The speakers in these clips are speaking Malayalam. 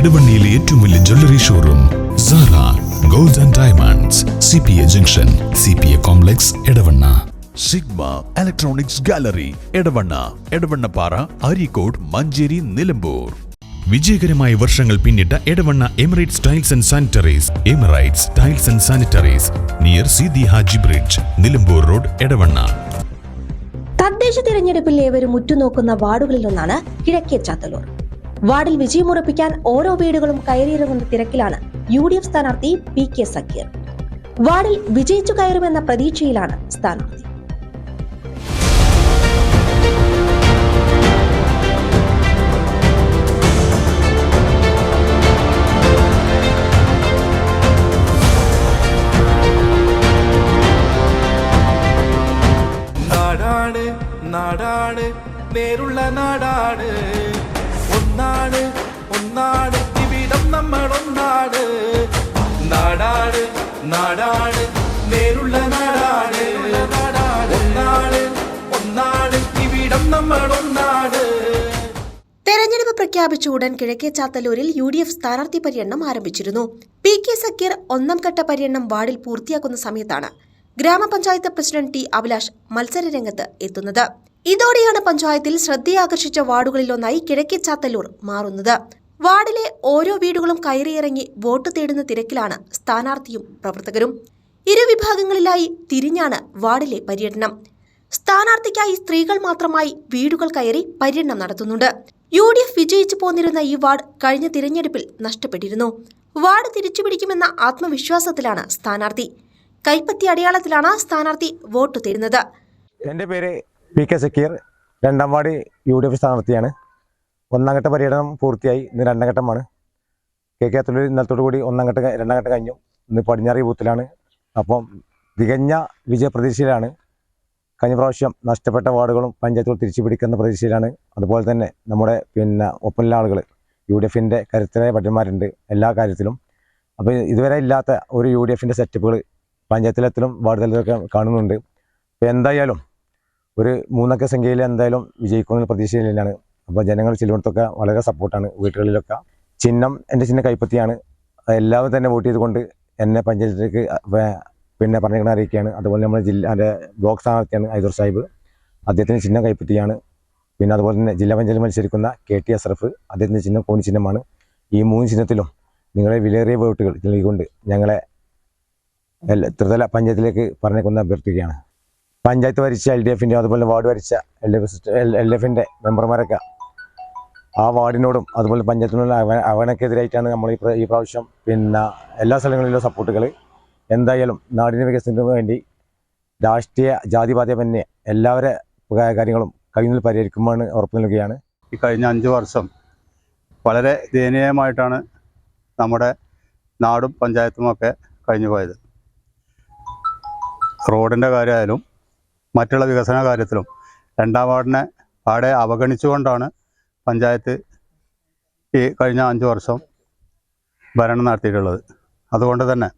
എടവണ്ണയിലെ ഏറ്റവും വലിയ jewellery showroom Sara gold and diamonds, CPA junction, CPA complex, Edavanna. Sigma electronics gallery, Edavanna, Edavannappara, Areekode, Manjeri, Nilambur. വിജയകരമായ വർഷങ്ങൾ പിന്നിട്ട Edavanna Emirates tiles and sanitaries. Emirates tiles and sanitaries near Seethi Haji bridge, Nilambur road, Edavanna. തദ്ദേശ തിരഞ്ഞെടുപ്പിൽ ഏവരും ഉറ്റുനോക്കുന്ന വാർഡുകളിലൊന്നാണ് കിഴക്കേ ചാത്തല്ലൂർ. വാർഡിൽ വിജയമുറപ്പിക്കാൻ ഓരോ വീടുകളും കയറിയിറങ്ങുന്ന തിരക്കിലാണ് UDF സ്ഥാനാർത്ഥി PK സക്കീർ. വാർഡിൽ വിജയിച്ചു കയറുമെന്ന പ്രതീക്ഷയിലാണ് സ്ഥാനാർത്ഥി. നാടാണ് നേരുള്ള നാടാണ്, ഒന്നാണ് ഒന്നാണ് ഇവിടം നമ്മൾ ഒന്നാണ്. നാടാണ് നാടാണ് നേരുള്ള നാടാണ്, ഒന്നാണ് ഒന്നാണ് ഇവിടം നമ്മൾ ഒന്നാണ്. തെരഞ്ഞെടുപ്പ് പ്രഖ്യാപിച്ച ഉടൻ കിഴക്കേ ചാത്തല്ലൂരിൽ UDF സ്ഥാനാർത്ഥി പര്യടനം ആരംഭിച്ചിരുന്നു. PK സക്കീർ ഒന്നാം ഘട്ട പര്യടനം വാർഡിൽ പൂർത്തിയാക്കുന്ന സമയത്താണ് ഗ്രാമപഞ്ചായത്ത് പ്രസിഡന്റ് T അഭിലാഷ് മത്സരരംഗത്ത് എത്തുന്നത്. ഇതോടെയാണ് പഞ്ചായത്തിൽ ശ്രദ്ധയാകർഷിച്ച വാർഡുകളിലൊന്നായി കിഴക്കേ ചാത്തല്ലൂർ മാറുന്നത്. വാർഡിലെ ഓരോ വീടുകളും കയറിയിറങ്ങി വോട്ട് തേടുന്ന തിരക്കിലാണ് സ്ഥാനാർത്ഥിയും പ്രവർത്തകരും. ഇരുവിഭാഗങ്ങളിലായി തിരിഞ്ഞാണ് വാർഡിലെ പര്യടനം. സ്ഥാനാർത്ഥിക്കായി സ്ത്രീകൾ മാത്രമായി വീടുകൾ കയറി പര്യടനം നടത്തുന്നുണ്ട്. UDF വിജയിച്ചു പോന്നിരുന്ന ഈ വാർഡ് കഴിഞ്ഞ തിരഞ്ഞെടുപ്പിൽ നഷ്ടപ്പെട്ടിരുന്നു. വാർഡ് തിരിച്ചുപിടിക്കുമെന്ന ആത്മവിശ്വാസത്തിലാണ് സ്ഥാനാർത്ഥി. കൈപ്പത്തി അടയാളത്തിലാണ് സ്ഥാനാർത്ഥി വോട്ട് തേടുന്നത്. എൻ്റെ പേര് PK സക്കീർ, രണ്ടാം വാർഡ് UDF സ്ഥാനാർത്ഥിയാണ്. ഒന്നാം ഘട്ട പര്യടനം പൂർത്തിയായി. ഇന്ന് രണ്ടാം ഘട്ടമാണ്. KK ചാത്തല്ലൂർ ഇന്നലത്തോടു കൂടി രണ്ടാം ഘട്ടം കഴിഞ്ഞു. ഇന്ന് പടിഞ്ഞാറ് ബൂത്തിലാണ്. അപ്പം തികഞ്ഞ വിജയപ്രതീക്ഷയിലാണ്. കഴിഞ്ഞ പ്രാവശ്യം നഷ്ടപ്പെട്ട വാർഡുകളും പഞ്ചായത്തുകൾ തിരിച്ചു പിടിക്കുന്ന പ്രതീക്ഷയിലാണ്. അതുപോലെ തന്നെ നമ്മുടെ ഒപ്പമുള്ള ആളുകൾ UDFൻ്റെ കരുത്തരായ ഭടന്മാരുണ്ട് എല്ലാ കാര്യത്തിലും. അപ്പോൾ ഇതുവരെ ഇല്ലാത്ത ഒരു UDFൻ്റെ സെറ്റപ്പുകൾ പഞ്ചായത്തിലെത്തിലും വാർഡ് തലത്തിലൊക്കെ കാണുന്നുണ്ട്. അപ്പോൾ എന്തായാലും ഒരു 3 അക്ക സംഖ്യയിൽ എന്തായാലും വിജയിക്കുന്ന പ്രതീക്ഷയിൽ തന്നെയാണ്. അപ്പോൾ ജനങ്ങൾ ചിലയിടത്തൊക്കെ വളരെ സപ്പോർട്ടാണ്. വീടുകളിലൊക്കെ ചിഹ്നം എൻ്റെ ചിഹ്നം കൈപ്പത്തിയാണ്. എല്ലാവരും തന്നെ വോട്ട് ചെയ്തുകൊണ്ട് എന്നെ പഞ്ചായത്തിലേക്ക് പറഞ്ഞിരിക്കുന്ന അറിയിക്കുകയാണ്. അതുപോലെ നമ്മുടെ ജില്ലാൻ്റെ ബ്ലോക്ക് സ്ഥാനാർത്ഥിയാണ് ഐദൂർ സാഹിബ്, അദ്ദേഹത്തിൻ്റെ ചിഹ്നം കൈപ്പത്തിയാണ്. പിന്നെ അതുപോലെ തന്നെ ജില്ലാ പഞ്ചായത്തിൽ മത്സരിക്കുന്ന KT അസ്രഫ്, അദ്ദേഹത്തിൻ്റെ ചിഹ്നം കോണി ചിഹ്നമാണ്. ഈ 3 ചിഹ്നത്തിലും നിങ്ങളെ വിലയേറിയ വോട്ടുകൾ നൽകിക്കൊണ്ട് ഞങ്ങളെ ത്രിതല പഞ്ചായത്തിലേക്ക് പറഞ്ഞേക്കുന്ന അഭ്യർത്ഥിക്കുകയാണ്. പഞ്ചായത്ത് ഭരിച്ച LDFൻ്റെ അതുപോലെ വാർഡ് ഭരിച്ച LDFൻ്റെ മെമ്പർമാരൊക്കെ ആ വാർഡിനോടും അതുപോലെ പഞ്ചായത്തിനുള്ള അവനക്കെതിരായിട്ടാണ് നമ്മൾ ഈ പ്രാവശ്യം എല്ലാ സ്ഥലങ്ങളിലും സപ്പോർട്ടുകൾ. എന്തായാലും നാടിൻ്റെ വികസനത്തിന് വേണ്ടി രാഷ്ട്രീയ ജാതിപാതമന്യേ എല്ലാവരുടെ കാര്യങ്ങളും കഴിയുന്നതിൽ പരിഹരിക്കുമെന്ന് ഉറപ്പ് നൽകുകയാണ്. ഈ കഴിഞ്ഞ 5 വർഷം വളരെ ദയനീയമായിട്ടാണ് നമ്മുടെ നാടും പഞ്ചായത്തുമൊക്കെ കഴിഞ്ഞു പോയത്. റോഡിൻ്റെ കാര്യമായാലും മറ്റുള്ള വികസന കാര്യത്തിലും രണ്ടാം വാർഡിനെ പാടെ അവഗണിച്ചുകൊണ്ടാണ് പഞ്ചായത്ത് ഈ കഴിഞ്ഞ 5 വർഷം ഭരണം നടത്തിയിട്ടുള്ളത്. അതുകൊണ്ട് തന്നെ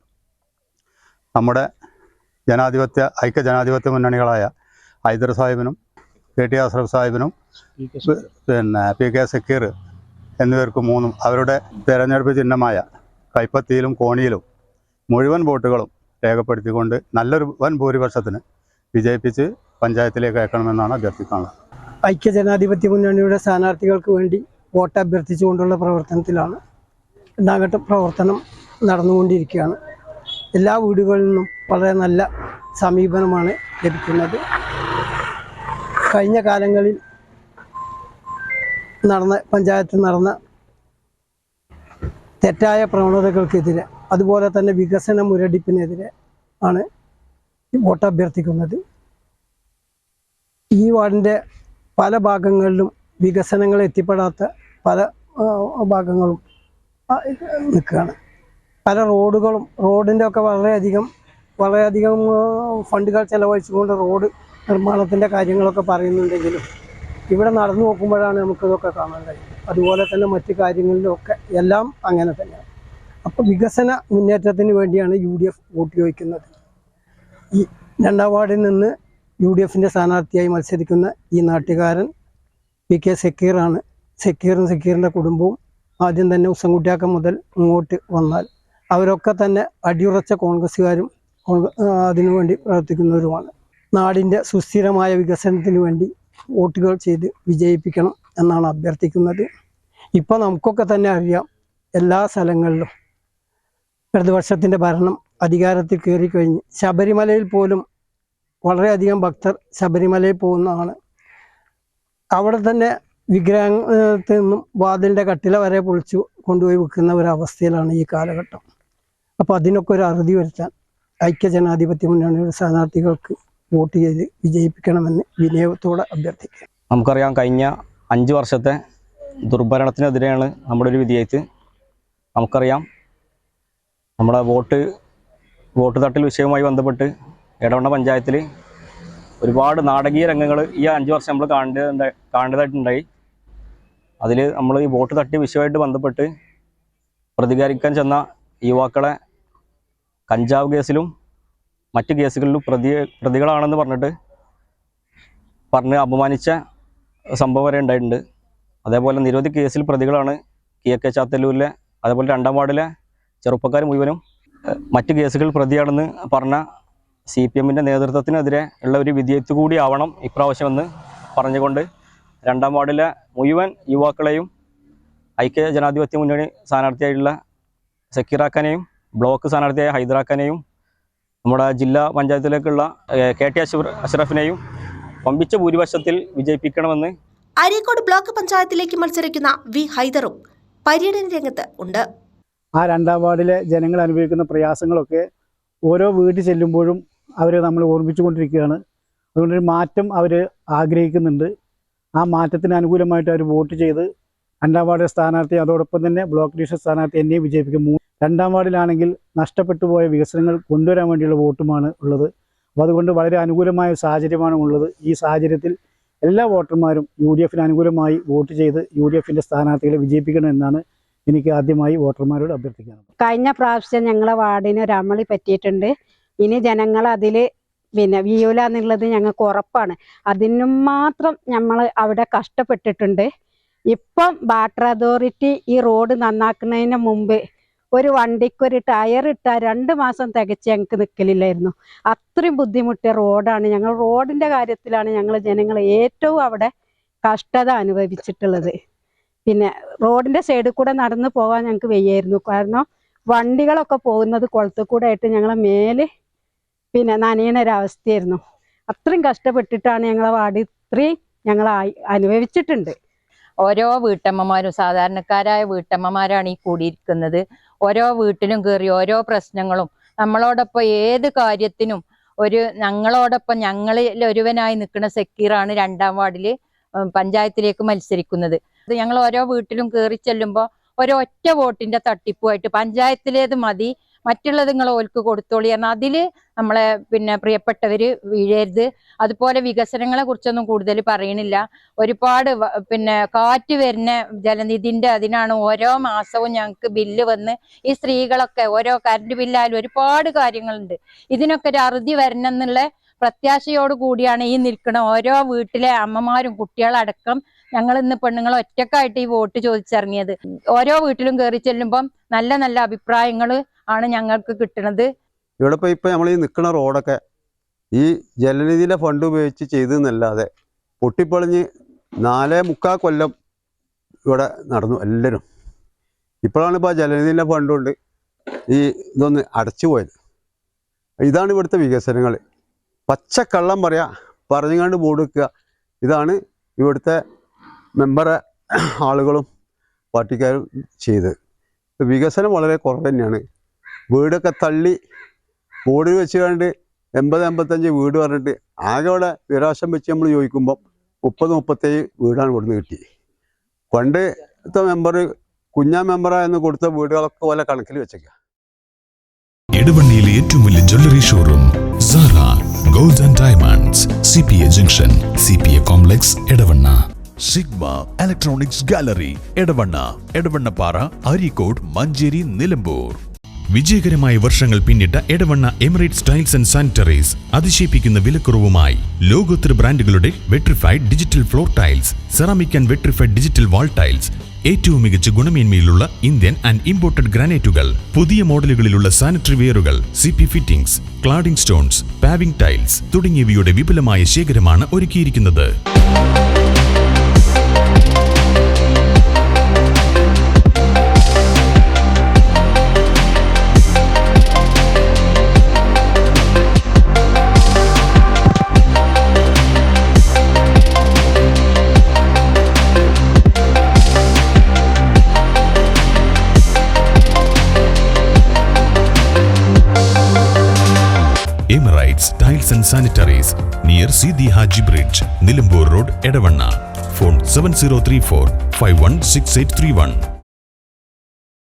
നമ്മുടെ ഐക്യ ജനാധിപത്യ മുന്നണികളായ ഐദർ സാഹിബിനും KT അസ്രഫ് സാഹിബിനും PK സക്കീർ എന്നിവർക്ക് 3 അവരുടെ തെരഞ്ഞെടുപ്പ് ചിഹ്നമായ കൈപ്പത്തിയിലും കോണിയിലും മുഴുവൻ വോട്ടുകളും രേഖപ്പെടുത്തിക്കൊണ്ട് നല്ലൊരു വൻ ഭൂരിപക്ഷത്തിന് വിജയിപ്പിച്ച് പഞ്ചായത്തിലേക്ക് അയക്കണമെന്നാണ് അഭ്യർത്ഥിക്കുന്നത്. ഐക്യ ജനാധിപത്യ മുന്നണിയുടെ സ്ഥാനാർത്ഥികൾക്ക് വേണ്ടി വോട്ട് അഭ്യർത്ഥിച്ചുകൊണ്ടുള്ള പ്രവർത്തനത്തിലാണ്. രണ്ടാം ഘട്ട പ്രവർത്തനം നടന്നുകൊണ്ടിരിക്കുകയാണ്. എല്ലാ വീടുകളിൽ നിന്നും വളരെ നല്ല സമീപനമാണ് ലഭിക്കുന്നത്. കഴിഞ്ഞ കാലങ്ങളിൽ പഞ്ചായത്തിൽ നടന്ന തെറ്റായ പ്രവണതകൾക്കെതിരെ അതുപോലെ തന്നെ വികസന മുരടിപ്പിനെതിരെ ആണ് വോട്ട് അഭ്യർത്ഥിക്കുന്നത്. ഈ വാർഡിൻ്റെ പല ഭാഗങ്ങളിലും വികസനങ്ങൾ എത്തിപ്പെടാത്ത പല ഭാഗങ്ങളും നിൽക്കുകയാണ്. പല റോഡിൻ്റെ ഒക്കെ വളരെയധികം ഫണ്ടുകൾ ചെലവഴിച്ചുകൊണ്ട് റോഡ് നിർമ്മാണത്തിൻ്റെ കാര്യങ്ങളൊക്കെ പറയുന്നുണ്ടെങ്കിലും ഇവിടെ നടന്നു നോക്കുമ്പോഴാണ് നമുക്കിതൊക്കെ കാണാൻ കഴിയും. അതുപോലെ തന്നെ മറ്റു കാര്യങ്ങളിലൊക്കെ എല്ലാം അങ്ങനെ തന്നെയാണ്. അപ്പോൾ വികസന മുന്നേറ്റത്തിന് വേണ്ടിയാണ് UDF വോട്ട് ചോദിക്കുന്നത്. ഈ രണ്ടാം വാർഡിൽ നിന്ന് UDFൻ്റെ സ്ഥാനാർത്ഥിയായി മത്സരിക്കുന്ന ഈ നാട്ടുകാരൻ PK സക്കീറാണ്. സക്കീറിൻ്റെ കുടുംബവും ആദ്യം തന്നെ ഉസ്സൻകുട്ടിയാക്കം മുതൽ ഇങ്ങോട്ട് വന്നാൽ അവരൊക്കെ തന്നെ അടിയുറച്ച കോൺഗ്രസ്സുകാരും അതിനുവേണ്ടി പ്രവർത്തിക്കുന്നവരുമാണ്. നാടിൻ്റെ സുസ്ഥിരമായ വികസനത്തിന് വേണ്ടി വോട്ടുകൾ ചെയ്ത് വിജയിപ്പിക്കണം എന്നാണ് അഭ്യർത്ഥിക്കുന്നത്. ഇപ്പോൾ നമുക്കൊക്കെ തന്നെ അറിയാം, എല്ലാ സ്ഥലങ്ങളിലും ഇടതുപക്ഷത്തിൻ്റെ ഭരണം അധികാരത്തിൽ കയറിക്കഴിഞ്ഞ് ശബരിമലയിൽ പോലും വളരെയധികം ഭക്തർ ശബരിമലയിൽ പോകുന്നതാണ്. അവിടെ തന്നെ വിഗ്രഹത്തിൽ നിന്നും വാതിലിൻ്റെ കട്ടില വരെ പൊളിച്ചു കൊണ്ടുപോയി വെക്കുന്ന ഒരവസ്ഥയിലാണ് ഈ കാലഘട്ടം. അപ്പോൾ അതിനൊക്കെ ഒരു അറുതി വരുത്താൻ ഐക്യജനാധിപത്യ മുന്നണിയുടെ സ്ഥാനാർത്ഥികൾക്ക് വോട്ട് ചെയ്ത് വിജയിപ്പിക്കണമെന്ന് വിനയത്തോടെ അഭ്യർത്ഥിക്കുക. നമുക്കറിയാം, കഴിഞ്ഞ 5 വർഷത്തെ ദുർഭരണത്തിനെതിരെയാണ് നമ്മുടെ ഒരു വിധിയെഴുത്ത്. നമുക്കറിയാം, നമ്മുടെ വോട്ട് തട്ടൽ വിഷയവുമായി ബന്ധപ്പെട്ട് എടവണ്ണ പഞ്ചായത്തിൽ ഒരുപാട് നാടകീയ രംഗങ്ങൾ ഈ 5 വർഷം നമ്മൾ കാണേണ്ടതായിട്ടുണ്ടായി. അതിൽ നമ്മൾ ഈ വോട്ട് തട്ടിയ വിഷയമായിട്ട് ബന്ധപ്പെട്ട് പ്രതികരിക്കാൻ ചെന്ന യുവാക്കളെ കഞ്ചാവ് കേസിലും മറ്റ് കേസുകളിലും പ്രതികളാണെന്ന് പറഞ്ഞ് അപമാനിച്ച സംഭവം വരെ ഉണ്ടായിട്ടുണ്ട്. അതേപോലെ നിരവധി കേസിൽ പ്രതികളാണ് KK ചാത്തല്ലൂരിലെ, അതേപോലെ 2-ാം വാർഡിലെ ചെറുപ്പക്കാർ മുഴുവനും മറ്റ് കേസുകൾ പ്രതിയാണെന്ന് പറഞ്ഞ CPM-ൻ്റെ നേതൃത്വത്തിനെതിരെ ഉള്ള ഒരു വിധിയെഴുത്ത് കൂടി ആവണം ഇപ്രാവശ്യമെന്ന് പറഞ്ഞുകൊണ്ട് 2-ാം വാർഡിലെ മുഴുവൻ യുവാക്കളെയും ഐക്യ ജനാധിപത്യ മുന്നണി സ്ഥാനാർത്ഥിയായിട്ടുള്ള സക്കീറാക്കാനെയും ബ്ലോക്ക് സ്ഥാനാർത്ഥിയായ ഹൈദരാക്കാനെയും നമ്മുടെ ജില്ലാ പഞ്ചായത്തിലേക്കുള്ള KT അഷ്റഫിനെയും വമ്പിച്ച ഭൂരിപക്ഷത്തിൽ വിജയിപ്പിക്കണമെന്ന്. അരീക്കോട് ബ്ലോക്ക് പഞ്ചായത്തിലേക്ക് മത്സരിക്കുന്ന വി ഹൈദറും പര്യടന രംഗത്ത് ഉണ്ട്. ആ 2-ാം വാർഡിലെ ജനങ്ങൾ അനുഭവിക്കുന്ന പ്രയാസങ്ങളൊക്കെ ഓരോ വീട്ടിൽ ചെല്ലുമ്പോഴും അവരെ നമ്മൾ ഓർമ്മിച്ചുകൊണ്ടിരിക്കുകയാണ്. അതുകൊണ്ടൊരു മാറ്റം അവർ ആഗ്രഹിക്കുന്നുണ്ട്. ആ മാറ്റത്തിന് അനുകൂലമായിട്ട് അവർ വോട്ട് ചെയ്ത് 2-ാം വാർഡ് സ്ഥാനാർത്ഥി, അതോടൊപ്പം തന്നെ ബ്ലോക്ക് ഡിവിഷൻ സ്ഥാനാർത്ഥി എന്നെയും വിജയിപ്പിക്കും. 2-ാം വാർഡിലാണെങ്കിൽ നഷ്ടപ്പെട്ടു പോയ വികസനങ്ങൾ കൊണ്ടുവരാൻ വേണ്ടിയുള്ള വോട്ടുമാണ് ഉള്ളത്. അപ്പോൾ അതുകൊണ്ട് വളരെ അനുകൂലമായ സാഹചര്യമാണ് ഉള്ളത്. ഈ സാഹചര്യത്തിൽ എല്ലാ വോട്ടർമാരും UDF-ന് അനുകൂലമായി വോട്ട് ചെയ്ത് UDF-ൻ്റെ സ്ഥാനാർത്ഥികളെ വിജയിപ്പിക്കണമെന്നാണ് എനിക്ക് ആദ്യമായി വോട്ടർമാരോട് അഭ്യർത്ഥിക്കാനുള്ളത്. കഴിഞ്ഞ പ്രാവശ്യം ഞങ്ങളെ വാർഡിന് ഒരു അമളി പറ്റിയിട്ടുണ്ട്. ഇനി ജനങ്ങൾ അതിൽ വീയൂല എന്നുള്ളത് ഞങ്ങൾക്ക് ഉറപ്പാണ്. അതിനും മാത്രം നമ്മൾ അവിടെ കഷ്ടപ്പെട്ടിട്ടുണ്ട്. ഇപ്പം വാട്ടർ അതോറിറ്റി ഈ റോഡ് നന്നാക്കുന്നതിന് മുമ്പ് ഒരു വണ്ടിക്കൊരു ടയർ ഇട്ടാൽ 2 മാസം തികച്ച് ഞങ്ങൾക്ക് നിൽക്കലില്ലായിരുന്നു. അത്രയും ബുദ്ധിമുട്ടിയ റോഡാണ്. ഞങ്ങൾ റോഡിൻ്റെ കാര്യത്തിലാണ് ഞങ്ങൾ ജനങ്ങൾ ഏറ്റവും അവിടെ കഷ്ടത അനുഭവിച്ചിട്ടുള്ളത്. പിന്നെ റോഡിൻ്റെ സൈഡിൽ കൂടെ നടന്നു പോകാൻ ഞങ്ങൾക്ക് വയ്യായിരുന്നു. കാരണം വണ്ടികളൊക്കെ പോകുന്നത് കുളത്തിൽ കൂടെ ആയിട്ട് ഞങ്ങളെ മേല് നനയുന്ന ഒരവസ്ഥയായിരുന്നു. അത്രയും കഷ്ടപ്പെട്ടിട്ടാണ് ഞങ്ങളെ വാർഡ് ഇത്രയും ഞങ്ങൾ അനുഭവിച്ചിട്ടുണ്ട്. ഓരോ വീട്ടമ്മമാരും സാധാരണക്കാരായ വീട്ടമ്മമാരാണ് ഈ കൂടിയിരിക്കുന്നത്. ഓരോ വീട്ടിലും കയറി ഓരോ പ്രശ്നങ്ങളും നമ്മളോടൊപ്പം ഏത് കാര്യത്തിനും ഞങ്ങളോടൊപ്പം ഞങ്ങളിൽ ഒരുവനായി നിൽക്കുന്ന സക്കീറാണ് 2-ാം വാർഡിൽ പഞ്ചായത്തിലേക്ക് മത്സരിക്കുന്നത്. ഞങ്ങൾ ഓരോ വീട്ടിലും കയറി ചെല്ലുമ്പോൾ ഒരൊറ്റ വോട്ടിന്റെ തട്ടിപ്പുമായിട്ട് പഞ്ചായത്തിലേത് മതി, മറ്റുള്ളത് നിങ്ങൾ ഓൽക്ക് കൊടുത്തോളി കാരണം അതിൽ നമ്മളെ പ്രിയപ്പെട്ടവര് വീഴരുത്. അതുപോലെ വികസനങ്ങളെ കുറിച്ചൊന്നും കൂടുതൽ പറയണില്ല. ഒരുപാട് കാറ്റ് വരുന്ന ജലനിധിന്റെ അതിനാണ് ഓരോ മാസവും ഞങ്ങൾക്ക് ബില്ല് വന്ന് ഈ സ്ത്രീകളൊക്കെ ഓരോ കറണ്ട് ബില്ലായാലും ഒരുപാട് കാര്യങ്ങളുണ്ട്. ഇതിനൊക്കെ ഒരു അറുതി വരണം എന്നുള്ള പ്രത്യാശയോട് കൂടിയാണ് ഈ നിൽക്കുന്ന ഓരോ വീട്ടിലെ അമ്മമാരും കുട്ടികളടക്കം ഞങ്ങൾ ഇന്ന് പെണ്ണുങ്ങൾ ഒറ്റക്കായിട്ട് ഈ വോട്ട് ചോദിച്ചിറങ്ങിയത്. ഓരോ വീട്ടിലും കയറി ചെല്ലുമ്പം നല്ല നല്ല അഭിപ്രായങ്ങൾ ആണ് ഞങ്ങൾക്ക് കിട്ടുന്നത്. ഇവിടെ ഇപ്പം നമ്മൾ ഈ നിൽക്കുന്ന റോഡൊക്കെ ഈ ജലനിധിയിലെ ഫണ്ട് ഉപയോഗിച്ച് ചെയ്തെന്നല്ലാതെ പൊട്ടിപ്പൊളിഞ്ഞ് 4.25 കൊല്ലം ഇവിടെ നടന്നു എല്ലാവരും. ഇപ്പോഴാണ് ഇപ്പോൾ ജലനിധിയിലെ ഫണ്ട് കൊണ്ട് ഈ ഇതൊന്ന് അടച്ചു പോയത്. ഇതാണ് ഇവിടുത്തെ വികസനങ്ങൾ. പച്ചക്കള്ളം പറഞ്ഞുകൊണ്ട് ബോർഡ് വെക്കുക. ഇതാണ് ഇവിടുത്തെ മെമ്പറെ ആളുകളും പാർട്ടിക്കാരും ചെയ്തത്. വികസനം വളരെ കുറവ് തന്നെയാണ്. വീടൊക്കെ തള്ളി ബോർഡിൽ വെച്ച് കണ്ട് 80-85 വീട് പറഞ്ഞിട്ട് ആകെ അവിടെ വിരാശം വെച്ച് നമ്മൾ ചോദിക്കുമ്പോൾ 30-37 വീടാണ് ഇവിടുന്ന് കിട്ടി. പണ്ടത്തെ മെമ്പർ കുഞ്ഞാ മെമ്പറായെന്ന് കൊടുത്ത വീടുകളൊക്കെ പോലെ കണക്കിൽ വെച്ചേക്കുക. എടവണ്ണയിലെ ഏറ്റവും വലിയ jewellery showroom Sara gold and diamonds, CPA junction, CPA complex, Edavanna. Sigma electronics gallery, Edavanna, Edavannappara, Areekode, Manjeri, Nilambur. വിജയകരമായ വർഷങ്ങൾ പിന്നിട്ട Edavanna Emirates tiles and sanitaries അതിശയിപ്പിക്കുന്ന വിലക്കുറവുമായി ലോകോത്തര ബ്രാൻഡുകളുടെ vitrified digital floor tiles, ceramic and vitrified digital wall tiles, ഏറ്റവും മികച്ച ഗുണമേന്മയിലുള്ള ഇന്ത്യൻ ആൻഡ് ഇമ്പോർട്ടഡ് ഗ്രാനൈറ്റുകൾ, പുതിയ മോഡലുകളിലുള്ള സാനിറ്ററി വെയറുകൾ, CP fittings, cladding stones, paving tiles തുടങ്ങിയവയുടെ വിപുലമായ ശേഖരമാണ് ഒരുക്കിയിരിക്കുന്നത്. Emirates Tiles and Sanitaries near Sidi Haji Bridge, Nilambur Road, Edavanna. Phone 7034 516831.